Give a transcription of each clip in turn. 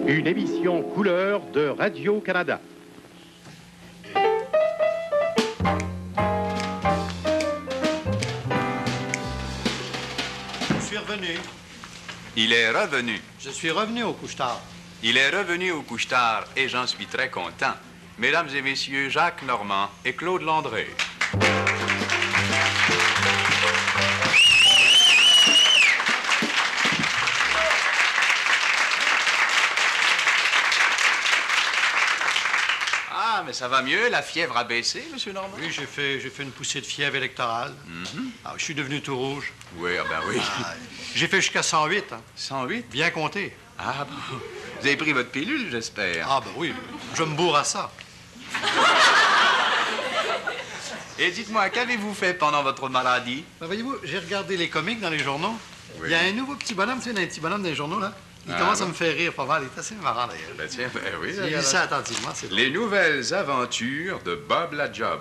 Une émission couleur de Radio-Canada. Je suis revenu. Il est revenu. Je suis revenu au couche-tard. Il est revenu au couche-tard et j'en suis très content. Mesdames et messieurs, Jacques Normand et Claude Landré. Ah, mais ça va mieux, la fièvre a baissé, Monsieur Normand? Oui, j'ai fait une poussée de fièvre électorale. Ah, je suis devenu tout rouge. Oui, ah ben oui. Ah, j'ai fait jusqu'à 108, hein. 108? Bien compté. Ah bon. Vous avez pris votre pilule, j'espère. Ah, ben oui, je me bourre à ça. Et dites-moi, qu'avez-vous fait pendant votre maladie? Ben, voyez-vous, j'ai regardé les comics dans les journaux. Oui. Il y a un nouveau petit bonhomme, tu sais, un petit bonhomme dans les journaux, là. Il commence à me faire rire pas mal. Il est assez marrant, d'ailleurs. Ben tiens, ben oui. J'ai lu ça attentivement, c'est drôle. Les nouvelles aventures de Bob la Job.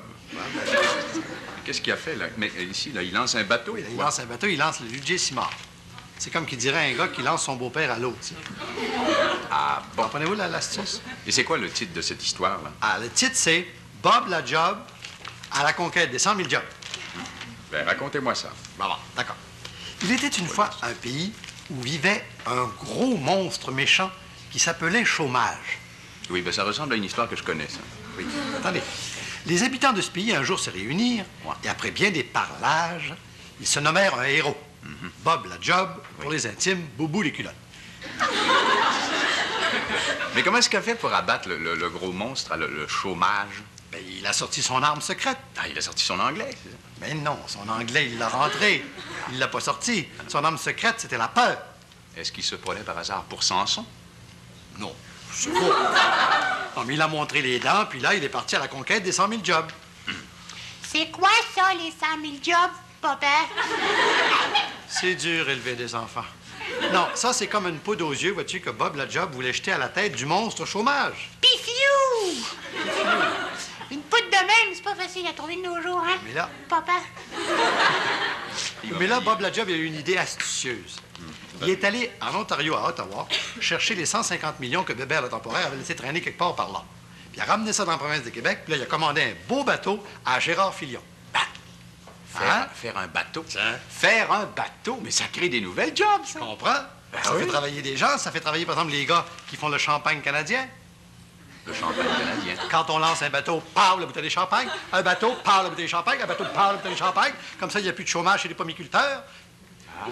Qu'est-ce qu'il a fait, là? Mais ici, là, il lance un bateau. Oui, il lance un bateau, il lance le J. Simard. C'est comme qui dirait un gars qui lance son beau-père à l'eau, tu sais. Ah, bon. Comprenez-vous l'astuce? Et c'est quoi le titre de cette histoire-là? Ah, le titre, c'est Bob la Job à la conquête des 100 000 jobs. Ben, racontez-moi ça. Bon, d'accord. Il était une fois un pays où vivait un gros monstre méchant qui s'appelait chômage. Oui, ben, ça ressemble à une histoire que je connais, ça. Oui, attendez. Les habitants de ce pays, un jour, se réunirent, Ouais. et après bien des parlages, ils se nommèrent un héros. Bob la Job, pour les intimes, Boubou les culottes. Mais comment est-ce qu'il a fait pour abattre le gros monstre, le chômage? Ben, il a sorti son arme secrète. Ah, il a sorti son anglais, c'est ça? Mais non, son anglais, il l'a rentré. Il l'a pas sorti. Son arme secrète, c'était la peur. Est-ce qu'il se prenait par hasard pour Samson? Non, je sais pas. Non, mais il a montré les dents, puis là, il est parti à la conquête des 100 000 jobs. C'est quoi ça, les 100 000 jobs, papa? C'est dur élever des enfants. Non, ça, c'est comme une poudre aux yeux, vois-tu, que Bob la Job voulait jeter à la tête du monstre chômage. Pifiou! Une poudre de même, c'est pas facile à trouver de nos jours, hein? Mais là, Papa? Mais là, Bob la Job, il a eu une idée astucieuse. Il est allé en Ontario, à Ottawa, chercher les 150 millions que Bébert le temporaire avait laissé traîner quelque part par là. Puis il a ramené ça dans la province de Québec, puis là, il a commandé un beau bateau à Gérard Filion. Faire un bateau? Tiens. Faire un bateau? Mais ça crée des nouvelles jobs, ça. Tu comprends? Ça oui. fait travailler des gens, ça fait travailler, par exemple, les gars qui font le champagne canadien. Le champagne canadien. Quand on lance un bateau, paf, la bouteille de champagne. Un bateau, paf, la bouteille de champagne. Un bateau, paf, la bouteille de champagne. Comme ça, il n'y a plus de chômage chez les pomiculteurs. Ah,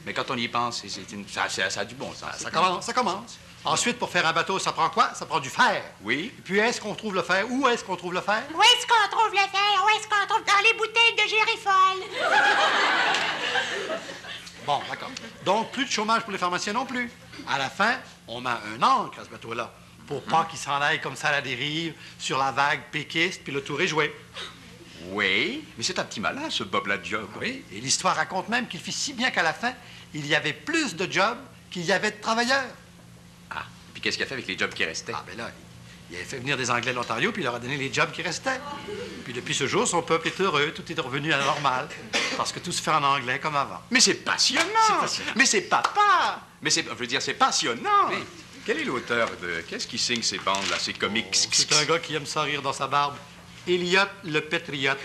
mais quand on y pense, ça a du bon sens. Ça commence, ça commence. Ensuite, pour faire un bateau, ça prend quoi? Ça prend du fer. Oui. Et puis, est-ce qu'on trouve le fer? Où est-ce qu'on trouve le fer? Où est-ce qu'on trouve le fer? Où est-ce qu'on trouve? Dans les bouteilles de Gérifol. Bon, d'accord. Donc, plus de chômage pour les pharmaciens non plus. À la fin, on met un ancre à ce bateau-là pour pas qu'il s'en aille comme ça à la dérive sur la vague péquiste, puis le tour est joué. Oui, mais c'est un petit malin, ce Bob la Job. Oui, et l'histoire raconte même qu'il fit si bien qu'à la fin, il y avait plus de jobs qu'il y avait de travailleurs. Ah, puis qu'est-ce qu'il a fait avec les jobs qui restaient? Ah, ben là, il avait fait venir des Anglais de l'Ontario, puis il leur a donné les jobs qui restaient. Puis depuis ce jour, son peuple est heureux, tout est revenu à la normale, parce que tout se fait en anglais comme avant. Mais c'est passionnant! C'est passionnant. Mais c'est papa! Mais c'est, je veux dire, c'est passionnant! Oui. Quel est l'auteur de... Qu'est-ce qui signe ces bandes-là, ces comics? C'est un gars qui aime ça rire dans sa barbe. Elliot le Patriote.